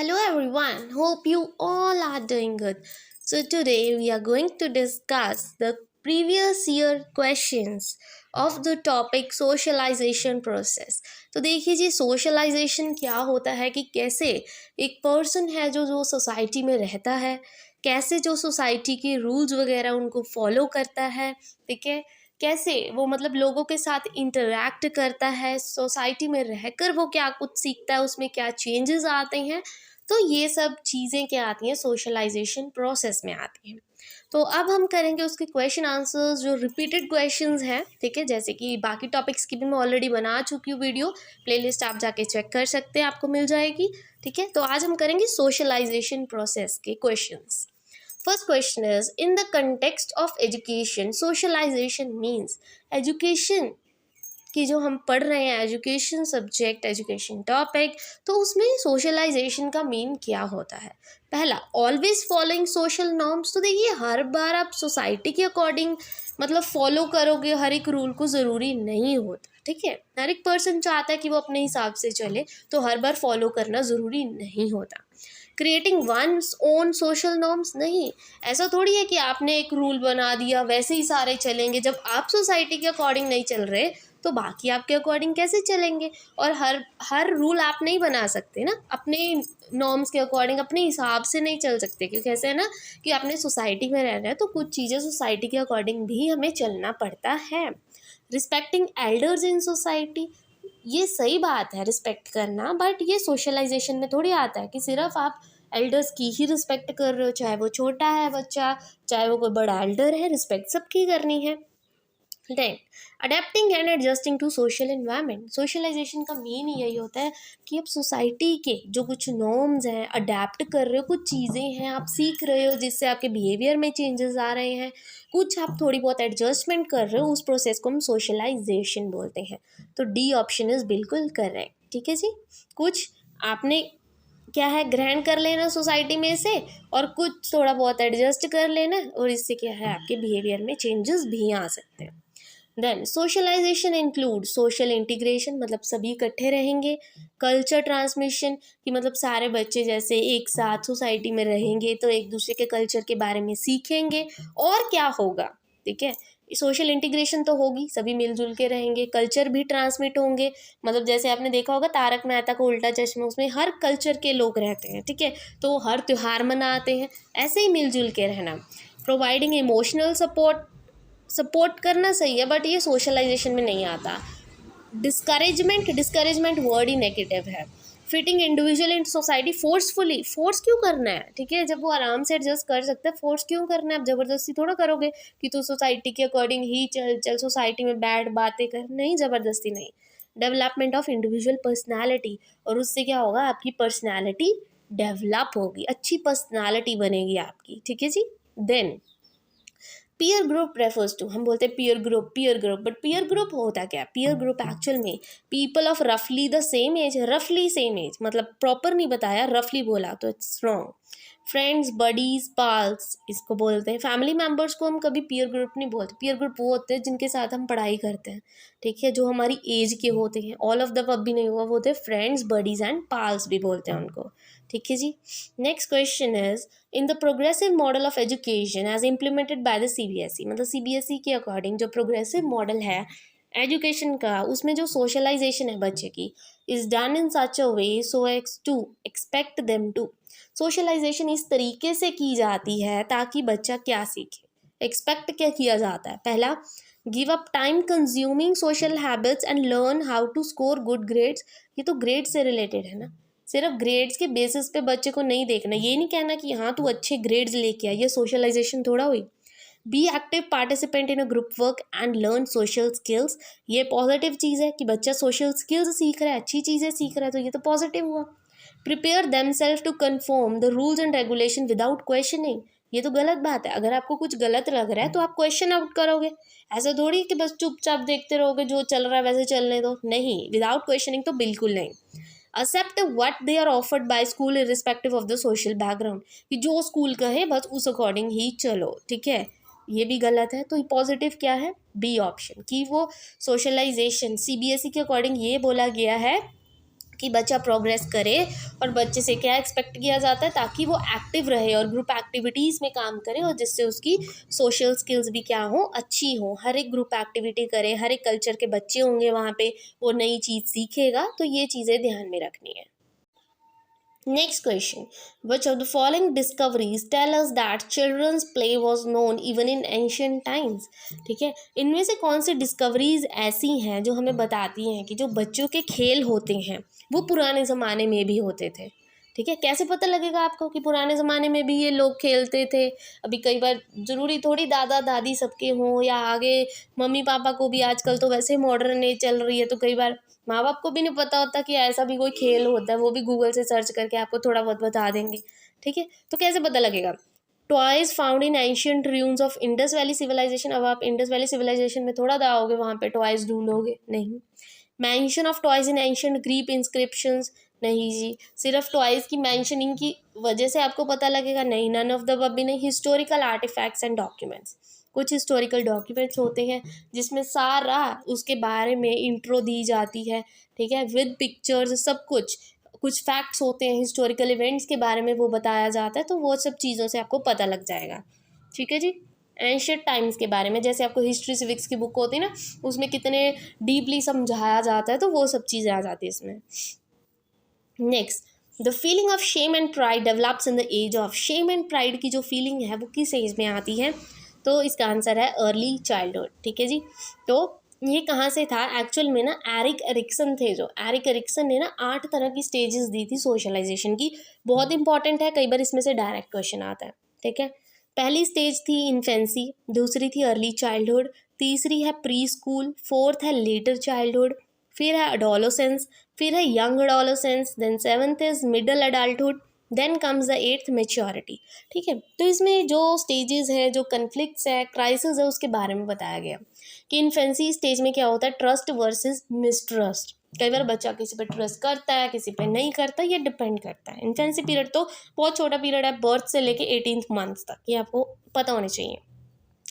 Hello everyone, hope you all are doing good. So today we are going to discuss the previous year questions of the topic socialization process. तो देखिए जी socialisation क्या होता है कि कैसे एक person है जो सोसाइटी में रहता है, कैसे जो सोसाइटी के रूल्स वगैरह उनको फॉलो करता है, ठीक है, कैसे वो मतलब लोगों के साथ इंटरैक्ट करता है, सोसाइटी में रहकर वो क्या कुछ सीखता है, उसमें क्या चेंजेस आते हैं। तो ये सब चीज़ें क्या आती हैं, सोशलाइजेशन प्रोसेस में आती हैं। तो अब हम करेंगे उसके क्वेश्चन आंसर्स जो रिपीटेड क्वेश्चंस हैं, ठीक है, जैसे कि बाकी टॉपिक्स की भी मैं ऑलरेडी बना चुकी हूँ वीडियो, प्लेलिस्ट आप जाके चेक कर सकते हैं, आपको मिल जाएगी। ठीक है, तो आज हम करेंगे सोशलाइजेशन प्रोसेस के questions. First question is, in the context of education, socialization means education कि जो हम पढ़ रहे हैं, एजुकेशन सब्जेक्ट, एजुकेशन टॉपिक, तो उसमें सोशलाइजेशन का मीन क्या होता है। पहला, ऑलवेज फॉलोइंग सोशल नॉर्म्स। तो देखिए हर बार आप सोसाइटी के अकॉर्डिंग मतलब फॉलो करोगे, हर एक रूल को ज़रूरी नहीं होता। ठीक है, हर एक पर्सन चाहता है कि वो अपने हिसाब से चले, तो हर बार फॉलो करना ज़रूरी नहीं होता। Creating one's own social norms, नहीं, ऐसा थोड़ी है कि आपने एक रूल बना दिया वैसे ही सारे चलेंगे। जब आप सोसाइटी के अकॉर्डिंग नहीं चल रहे तो बाकी आपके अकॉर्डिंग कैसे चलेंगे। और हर हर रूल आप नहीं बना सकते ना, अपने नॉर्म्स के अकॉर्डिंग अपने हिसाब से नहीं चल सकते, क्योंकि ऐसे है ना कि आपने सोसाइटी में रहना है तो कुछ चीज़ें सोसाइटी के अकॉर्डिंग भी हमें चलना पड़ता है। रिस्पेक्टिंग एल्डर्स इन सोसाइटी, ये सही बात है रिस्पेक्ट करना, बट ये सोशलाइजेशन में थोड़ी आता है कि सिर्फ आप एल्डर्स की ही रिस्पेक्ट कर रहे हो, चाहे वो छोटा है बच्चा, चाहे वो कोई बड़ा एल्डर है, रिस्पेक्ट सबकी करनी है। Then adapting and adjusting to social environment, socialization का मेन यही होता है कि आप सोसाइटी के जो कुछ नॉर्म्स हैं अडेप्ट कर रहे हो, कुछ चीज़ें हैं आप सीख रहे हो जिससे आपके बिहेवियर में चेंजेस आ रहे हैं, कुछ आप थोड़ी बहुत एडजस्टमेंट कर रहे हो, उस प्रोसेस को हम सोशलाइजेशन बोलते हैं। तो डी ऑप्शन इज़ बिल्कुल करेक्ट। ठीक है जी, कुछ आपने क्या है ग्रहण कर लेना सोसाइटी में से, और कुछ थोड़ा बहुत एडजस्ट कर लेना, और इससे क्या है आपके बिहेवियर में चेंजेस भी आ सकते हैं। Then socialization include social integration, मतलब सभी इकट्ठे रहेंगे। कल्चर ट्रांसमिशन, कि मतलब सारे बच्चे जैसे एक साथ सोसाइटी में रहेंगे तो एक दूसरे के कल्चर के बारे में सीखेंगे, और क्या होगा, ठीक है, सोशल इंटीग्रेशन तो होगी, सभी मिलजुल के रहेंगे, कल्चर भी ट्रांसमिट होंगे। मतलब जैसे आपने देखा होगा तारक मेहता का उल्टा चश्मा, उसमें हर कल्चर के लोग रहते हैं, ठीक है, तो हर त्यौहार मनाते हैं, ऐसे ही मिलजुल के रहना। प्रोवाइडिंग इमोशनल सपोर्ट, सपोर्ट करना सही है बट ये सोशलाइजेशन में नहीं आता। डिस्करेजमेंट, डिस्करेजमेंट वर्ड ही नेगेटिव है। Fitting individual in society forcefully, force क्यों करना है, ठीक है, जब वो आराम से एडजस्ट कर सकते हैं, फोर्स क्यों करना है, आप ज़बरदस्ती थोड़ा करोगे कि तू सोसाइटी के अकॉर्डिंग ही चल चल, सोसाइटी में बैठ बातें कर, नहीं, ज़बरदस्ती नहीं। डेवलपमेंट ऑफ इंडिविजुअल पर्सनैलिटी, और उससे क्या होगा, आपकी पर्सनैलिटी डेवलप होगी, अच्छी पर्सनैलिटी बनेगी आपकी। ठीक है जी। Then peer group refers to, हम बोलते हैं peer group, but peer group होता क्या है, पीयर ग्रुप एक्चुअल में पीपल ऑफ रफली द सेम एज, रफली सेम एज, मतलब प्रॉपर नहीं बताया, रफली बोला तो इट्स रॉन्ग। फ्रेंड्स, बडीज, पाल्स इसको बोलते हैं। फैमिली मेम्बर्स को हम कभी पीयर ग्रुप नहीं बोलते, पीयर ग्रुप वो होते हैं जिनके साथ हम पढ़ाई करते हैं, ठीक है, जो हमारी एज के होते हैं, ऑल ऑफ द अब भी नहीं हुआ, वो होते हैं फ्रेंड्स, बडीज एंड पाल्स भी बोलते हैं उनको। ठीक है जी। Next question is, in the progressive model of education as implemented by the CBSE, मतलब सीबीएसई के अकॉर्डिंग जो प्रोग्रेसिव मॉडल है एजुकेशन का, उसमें जो सोशलाइजेशन है बच्चे की, is done in such a way so as to expect them to, socialization इस तरीके से की जाती है ताकि बच्चा क्या सीखे, एक्सपेक्ट क्या किया जाता है। पहला, give up time consuming social habits and learn how to score good grades, ये तो ग्रेड से रिलेटेड है ना, सिर्फ ग्रेड्स के बेसिस पे बच्चे को नहीं देखना, ये नहीं कहना कि हाँ तू अच्छे ग्रेड्स लेके आ, ये सोशलाइजेशन थोड़ा हुई। Be active participant in a group work and learn social skills, ये पॉजिटिव चीज़ है कि बच्चा सोशल स्किल्स सीख रहा है, अच्छी चीज़ें सीख रहा है, तो ये तो पॉजिटिव हुआ। Prepare themselves to conform the rules and regulation without questioning, ये तो गलत बात है, अगर आपको कुछ गलत लग रहा है तो आप क्वेश्चन आउट करोगे, ऐसा थोड़ी कि बस चुपचाप देखते रहोगे जो चल रहा है वैसे चलने दो, नहीं, विदाउट क्वेश्चनिंग तो बिल्कुल नहीं। Accept what they are offered by school irrespective of the social background, कि जो स्कूल कहे बस उस अकॉर्डिंग ही चलो, ठीक है, ये भी गलत है। तो पॉजिटिव क्या है, बी ऑप्शन, कि वो सोशलाइजेशन सीबीएसई के अकॉर्डिंग ये बोला गया है कि बच्चा प्रोग्रेस करे और बच्चे से क्या एक्सपेक्ट किया जाता है, ताकि वो एक्टिव रहे और ग्रुप एक्टिविटीज़ में काम करे और जिससे उसकी सोशल स्किल्स भी क्या हो, अच्छी हो। हर एक ग्रुप एक्टिविटी करे, हर एक कल्चर के बच्चे होंगे वहाँ पे, वो नई चीज़ सीखेगा। तो ये चीज़ें ध्यान में रखनी है। Next question. Which of the following discoveries tell us that children's play was known even in ancient times? ठीक है, इनमें से कौन सी डिस्कवरीज ऐसी हैं जो हमें बताती हैं कि जो बच्चों के खेल होते हैं वो पुराने ज़माने में भी होते थे। ठीक है, कैसे पता लगेगा आपको कि पुराने ज़माने में भी ये लोग खेलते थे। अभी कई बार ज़रूरी थोड़ी दादा दादी सबके हों, या आगे मम्मी पापा को भी आजकल तो वैसे मॉडर्न एज चल रही है, तो कई बार माँ बाप को भी नहीं पता होता कि ऐसा भी कोई खेल होता है। वो भी गूगल से सर्च करके आपको थोड़ा बहुत बता देंगे। ठीक है, तो कैसे पता लगेगा? Toys found in ancient ruins of Indus valley civilization. अब आप इंडस वैली सिविलाइजेशन में थोड़ा जाओगे, वहाँ पे टॉयज ढूंढोगे नहीं। Mention of toys in ancient Greek inscriptions, नहीं जी। सिर्फ टॉयज की मेंशनिंग की वजह से आपको पता लगेगा, नहीं। नन ऑफ द अबव भी नहीं। हिस्टोरिकल आर्टिफैक्ट्स एंड डॉक्यूमेंट्स, कुछ हिस्टोरिकल डॉक्यूमेंट्स होते हैं जिसमें सारा उसके बारे में इंट्रो दी जाती है। ठीक है, विद पिक्चर्स, सब कुछ। कुछ फैक्ट्स होते हैं हिस्टोरिकल इवेंट्स के बारे में, वो बताया जाता है। तो वो सब चीज़ों से आपको पता लग जाएगा। ठीक है जी। एंशियंट टाइम्स के बारे में, जैसे आपको हिस्ट्री सिविक्स की बुक होती है ना, उसमें कितने डीपली समझाया जाता है, तो वो सब चीज़ें आ जाती है इसमें। Next, the feeling of shame and pride develops in the age of. Shame and pride की जो फीलिंग है वो किस एज में आती है? तो इसका आंसर है अर्ली चाइल्डहुड। ठीक है जी। तो ये कहाँ से था एक्चुअल में ना, एरिक एरिक्सन थे, जो एरिक एरिक्सन ने ना 8 तरह की स्टेजेस दी थी सोशलाइजेशन की। बहुत इंपॉर्टेंट है, कई बार इसमें से डायरेक्ट क्वेश्चन आता है। ठीक है, पहली स्टेज थी इन्फेंसी, दूसरी थी अर्ली चाइल्डहुड, तीसरी है प्री स्कूल, फोर्थ है लेटर चाइल्डहुड, फिर है अडोलोसेंस, फिर है young adolescence, then seventh is middle adulthood, then comes the eighth maturity. ठीक है, तो इसमें जो स्टेजेस है, जो कन्फ्लिक्ट्स है, क्राइसिस है, उसके बारे में बताया गया कि इन्फेंसी स्टेज में क्या होता है, ट्रस्ट वर्सेस मिसट्रस्ट। कई बार बच्चा किसी पे ट्रस्ट करता है, किसी पे नहीं करता, ये डिपेंड करता है। इन्फेंसी पीरियड तो बहुत छोटा पीरियड है, बर्थ से लेके 18th मंथ तक, ये आपको पता होना चाहिए।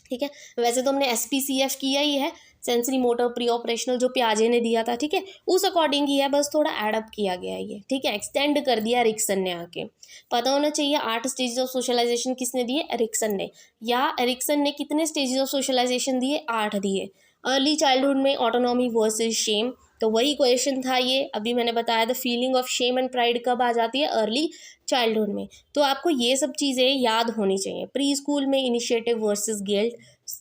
ठीक है, वैसे तो हमने SPCF किया ही है, सेंसरी मोटर प्री ऑपरेशनल, जो प्याजे ने दिया था। ठीक है, उस अकॉर्डिंग ही है, बस थोड़ा एडअप किया गया है ये। ठीक है, एक्सटेंड कर दिया एरिक्सन ने आके। पता होना चाहिए 8 स्टेजेस ऑफ सोशलाइजेशन किसने दिए? एरिक्सन ने। या एरिक्सन ने कितने स्टेजेस ऑफ सोशलाइजेशन दिए? 8 दिए। अर्ली चाइल्डहुड में ऑटोनॉमी वर्सेस शेम, तो वही क्वेश्चन था ये। अभी मैंने बताया the feeling of shame and pride कब आ जाती है? अर्ली चाइल्डहुड में। तो आपको ये सब चीज़ें याद होनी चाहिए। प्री स्कूल में इनिशिएटिव वर्सेस गिल्ट,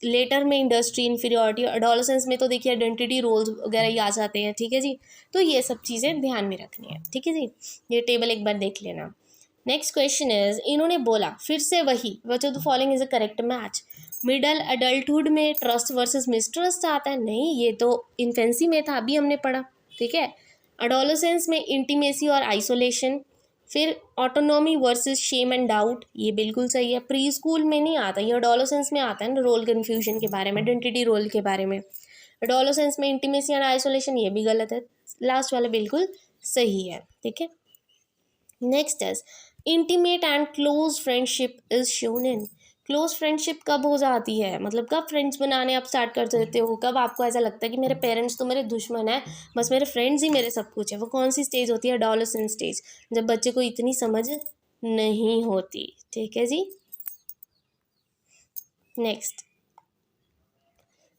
लेटर में इंडस्ट्री इन्फीरियरिटी, अडोलेसेंस में तो देखिए आइडेंटिटी रोल्स वगैरह ही आ जाते हैं। ठीक है जी, तो ये सब चीज़ें ध्यान में रखनी है। ठीक है जी, ये टेबल एक बार देख लेना। नेक्स्ट क्वेश्चन इज, इन्होंने बोला फिर से वही, विच of the following is a correct match. Middle adulthood में ट्रस्ट वर्सेस मिसट्रस्ट आता है? नहीं, ये तो इन्फेंसी में था, अभी हमने पढ़ा। ठीक है, अडोलेसेंस में इंटीमेसी और आइसोलेशन, फिर autonomy versus shame and doubt, ये बिल्कुल सही है। प्री स्कूल में नहीं आता, ये अडोलेसेंस में आता है ना, रोल कन्फ्यूजन के बारे में, आइडेंटिटी रोल के बारे में। अडोलेसेंस में इंटीमेसी एंड आइसोलेशन, ये भी गलत है। लास्ट वाला बिल्कुल सही है। ठीक है, next is intimate and close friendship is shown in. Close friendship कब हो जाती है, मतलब कब फ्रेंड्स बनाने आप स्टार्ट कर देते हो, कब आपको ऐसा लगता है कि मेरे पेरेंट्स तो मेरे दुश्मन है, बस मेरे फ्रेंड्स ही मेरे सब कुछ है? वो कौन सी स्टेज होती है? एडोलेसेंट स्टेज, जब बच्चे को इतनी समझ नहीं होती। ठीक है जी। Next,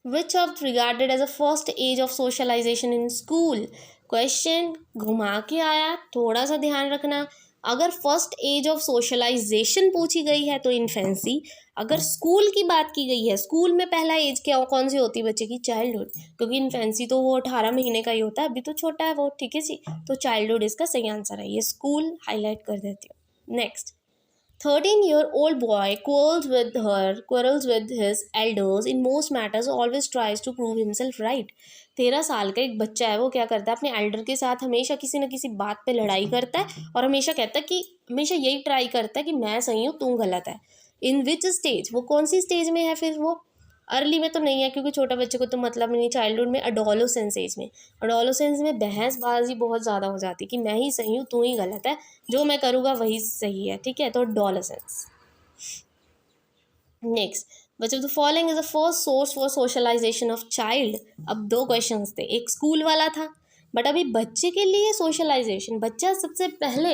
which of regarded as a first age of socialization in school? Question घुमा के आया, थोड़ा सा ध्यान रखना। अगर फर्स्ट एज ऑफ सोशलाइजेशन पूछी गई है तो इन्फेंसी, अगर स्कूल की बात की गई है, स्कूल में पहला एज क्या कौन सी होती है बच्चे की? चाइल्डहुड, क्योंकि इन्फेंसी तो वो 18 महीने का ही होता है, अभी तो छोटा है वो। ठीक है जी, तो चाइल्डहुड इसका सही आंसर है, ये स्कूल हाईलाइट कर देती हूँ। Next, 13-year-old boy quarrels with his elders in most matters, always tries to prove himself right. 13 साल का एक बच्चा है, वो क्या करता है? अपने एल्डर के साथ हमेशा किसी न किसी बात पे लड़ाई करता है और हमेशा कहता है कि, हमेशा यही ट्राई करता है कि मैं सही हूँ, तू गलत है। इन विच स्टेज, वो कौन सी स्टेज में है फिर? वो अर्ली में तो नहीं है, क्योंकि छोटा बच्चे को तो मतलब नहीं। चाइल्डहुड में, अडोलोसेंस एज में, अडोलोसेंस में बहसबाजी बहुत ज़्यादा हो जाती है कि मैं ही सही हूँ, तू ही गलत है, जो मैं करूँगा वही सही है। ठीक है, तो adolescence. Next, which of the following is the first source for socialization of child? अब 2 क्वेश्चंस थे, एक स्कूल वाला था, बट अभी बच्चे के लिए सोशलाइजेशन, बच्चा सबसे पहले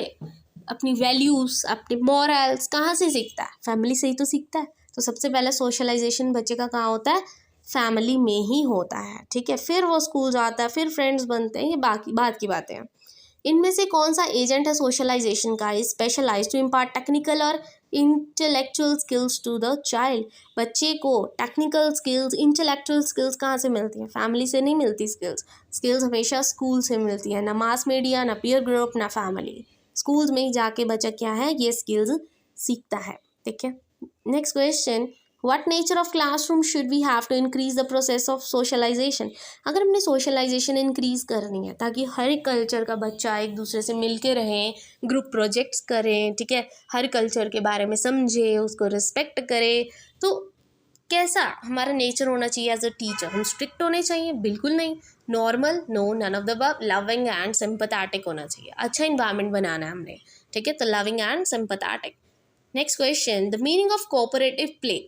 अपनी वैल्यूज़, अपनी मॉरल्स कहाँ से सीखता है? फैमिली से ही तो सीखता है। तो सबसे पहले सोशलाइजेशन बच्चे का कहाँ होता है? फैमिली में ही होता है, ठीक है। फिर वो स्कूल जाता है, फिर फ्रेंड्स बनते हैं, ये बाकी बात की बातें हैं। इनमें से कौन सा एजेंट है सोशलाइजेशन का? स्पेशलाइज टू इम्पार्ट टेक्निकल और intellectual skills to the child. बच्चे को टेक्निकल स्किल्स, इंटेलेक्चुअल स्किल्स कहाँ से मिलती हैं? फैमिली से नहीं मिलती। स्किल्स हमेशा स्कूल से मिलती है, ना मास मीडिया, ना पीयर ग्रुप, ना फैमिली। स्कूल्स में ही जाके बच्चा क्या है, ये स्किल्स सीखता है, ठीक है। Next question, what nature of classroom should we have to increase the process of socialization? अगर हमने सोशलाइजेशन इंक्रीज करनी है ताकि हर एक कल्चर का बच्चा एक दूसरे से मिल के रहें, ग्रुप प्रोजेक्ट्स करें, ठीक है, हर कल्चर के बारे में समझे, उसको रिस्पेक्ट करे, तो कैसा हमारा नेचर होना चाहिए एज अ टीचर? हम स्ट्रिक्ट होने चाहिए? बिल्कुल नहीं। Normal? No, none of the above. Loving and sympathetic होना चाहिए। अच्छा इन्वायरमेंट बनाना है हमने, ठीक है, तो loving and sympathetic. Next question, the meaning of cooperative play.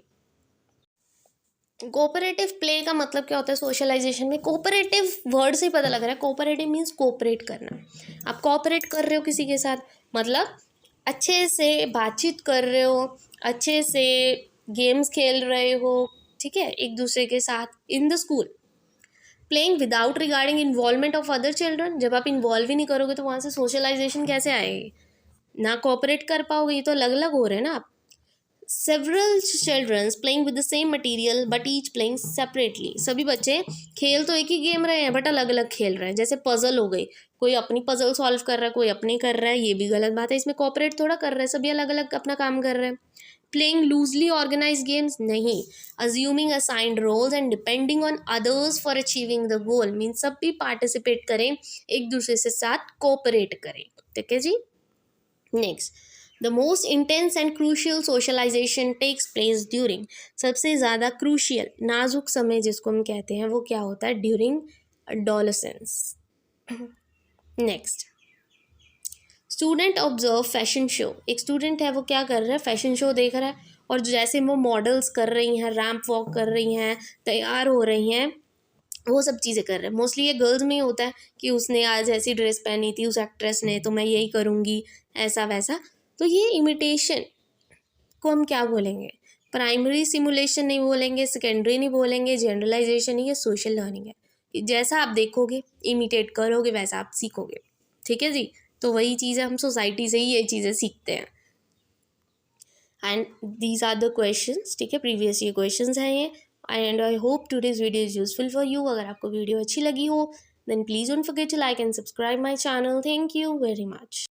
Cooperative play का मतलब क्या होता है सोशलाइजेशन में? कोऑपरेटिव वर्ड से ही पता लग रहा है। कोऑपरेटिव मीन्स कोऑपरेट करना। आप कोऑपरेट कर रहे हो किसी के साथ, मतलब अच्छे से बातचीत कर रहे हो, अच्छे से गेम्स खेल रहे हो, ठीक है, एक दूसरे के साथ in the school. Playing without regarding involvement of other children. जब आप इन्वॉल्व ही नहीं करोगे तो वहाँ से सोशलाइजेशन कैसे आएगी? ना कोऑपरेट कर पाओगे, ये तो अलग अलग हो रहे हैं ना आप। Several childrens playing with the same material but each playing separately. सभी बच्चे खेल तो एक ही गेम रहे हैं बट अलग अलग खेल रहे हैं। जैसे पजल हो गई, कोई अपनी पजल सॉल्व कर रहा है, कोई अपनी कर रहा है, ये भी गलत बात है। इसमें कोऑपरेट थोड़ा कर रहे हैं, सभी अलग अलग अपना काम कर रहे हैं। प्लेइंग लूजली ऑर्गेनाइज गेम्स नहीं। Assuming assigned roles and depending on others for achieving the goal means सब भी पार्टिसिपेट करें, एक दूसरे से साथ कोऑपरेट करें, ठीक है जी। Next, the most intense and crucial socialization takes place during. सबसे ज़्यादा क्रूशियल, नाजुक समय जिसको हम कहते हैं, वो क्या होता है? During adolescence. Next, student observe fashion show. एक स्टूडेंट है, वो क्या कर रहा है? फैशन शो देख रहा है, और जैसे वो मॉडल्स कर रही हैं, रैंप वॉक कर रही हैं, तैयार हो रही हैं, वो सब चीज़ें कर रहे हैं। मोस्टली ये गर्ल्स में ही होता है कि उसने आज ऐसी ड्रेस पहनी थी उस एक्ट्रेस ने, तो मैं यही करूँगी, ऐसा वैसा। तो ये इमिटेशन को हम क्या बोलेंगे? प्राइमरी सिमुलेशन नहीं बोलेंगे, सेकेंडरी नहीं बोलेंगे, जनरलाइजेशन ही है, सोशल लर्निंग है। जैसा आप देखोगे, इमिटेट करोगे, वैसा आप सीखोगे, ठीक है जी। तो वही चीज़ है, हम सोसाइटी से ही ये चीज़ें सीखते हैं। And these are the questions, ठीक है, प्रीवियस ये क्वेश्चंस हैं ये। And I hope today's video is useful for you. अगर आपको वीडियो अच्छी लगी हो then please don't forget to like and subscribe my channel. Thank you very much.